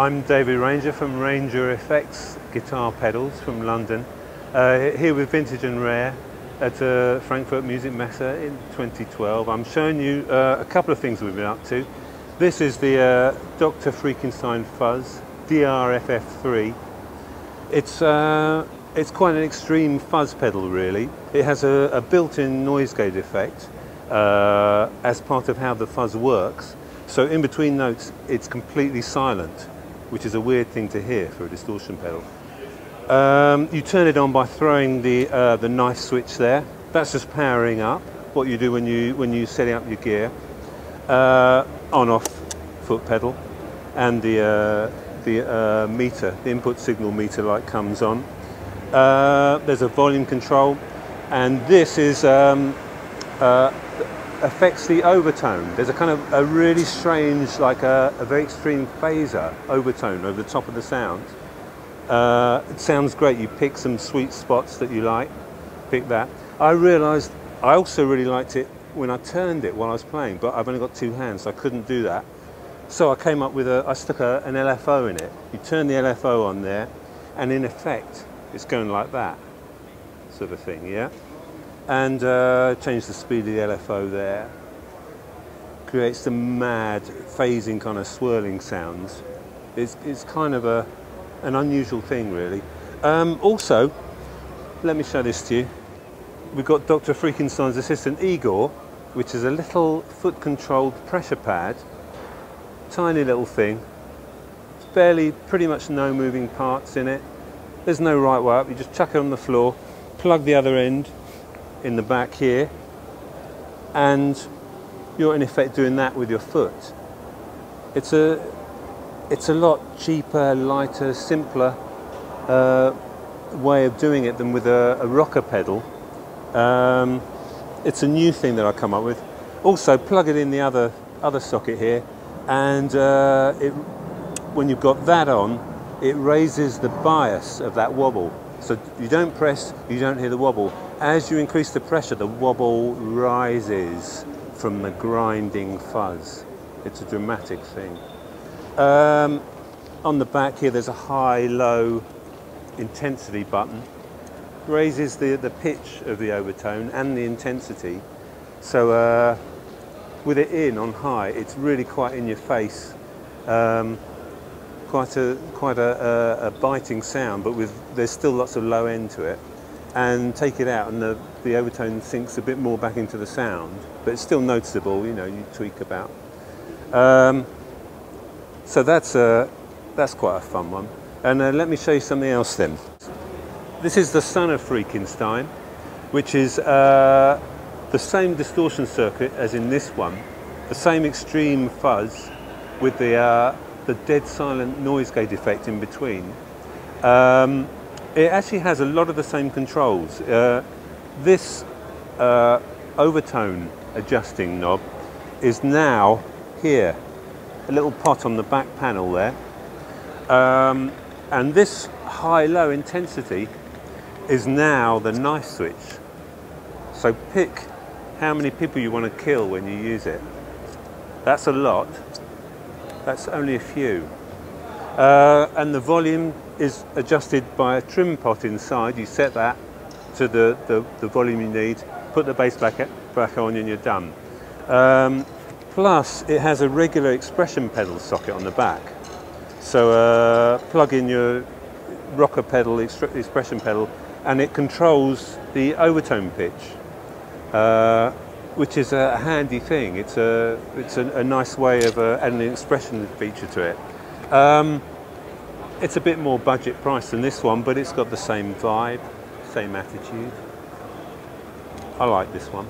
I'm David Rainger from Rainger Effects Guitar Pedals from London, here with Vintage and Rare at Frankfurt Music Messe in 2012. I'm showing you a couple of things we've been up to. This is the Dr. Freakenstein Fuzz DRFF3. It's quite an extreme fuzz pedal really. It has a built-in noise gate effect as part of how the fuzz works. So in between notes it's completely silent, which is a weird thing to hear for a distortion pedal. You turn it on by throwing the knife switch there. That's just powering up. What you do when you set up your gear. On-off foot pedal, and the meter, the input signal meter light comes on. There's a volume control, and this is affects the overtone. There's a kind of a really strange, like a very extreme phaser overtone over the top of the sound. It sounds great. You pick some sweet spots that you like, pick that. I realised I also really liked it when I turned it while I was playing, but I've only got two hands, so I couldn't do that. So I came up with I stuck an LFO in it. You turn the LFO on there, and in effect, it's going like that, sort of thing, yeah? And change the speed of the LFO there. Creates some mad, phasing kind of swirling sounds. It's kind of an unusual thing, really. Also, let me show this to you. We've got Dr. Freakenstein's assistant Igor, which is a little foot-controlled pressure pad. Tiny little thing. Pretty much no moving parts in it. There's no right way up. You just chuck it on the floor, plug the other end in the back here, and you're in effect doing that with your foot. It's a lot cheaper, lighter, simpler way of doing it than with a rocker pedal. It's a new thing that I come up with. Also, plug it in the other socket here, and when you've got that on, it raises the bias of that wobble. So you don't press, you don't hear the wobble. As you increase the pressure, the wobble rises from the grinding fuzz. It's a dramatic thing. On the back here, there's a high-low intensity button. Raises the pitch of the overtone and the intensity. So with it in on high, it's really quite in your face. Quite a biting sound, but there's still lots of low end to it. And take it out, and the overtone sinks a bit more back into the sound, but it's still noticeable. You know, you tweak about. So that's quite a fun one. And let me show you something else then. This is the son of Freakenstein, which is the same distortion circuit as in this one, the same extreme fuzz with the dead silent noise gate effect in between. It actually has a lot of the same controls. This overtone adjusting knob is now here, a little pot on the back panel there. And this high-low intensity is now the knife switch. So pick how many people you want to kill when you use it. That's a lot. That's only a few. And the volume is adjusted by a trim pot inside. You set that to the volume you need, put the bass back on, and you're done. Plus, it has a regular expression pedal socket on the back. So plug in your rocker pedal, expression pedal, and it controls the overtone pitch, which is a handy thing. It's a nice way of adding an expression feature to it. It's a bit more budget price than this one, but it's got the same vibe, same attitude. I like this one.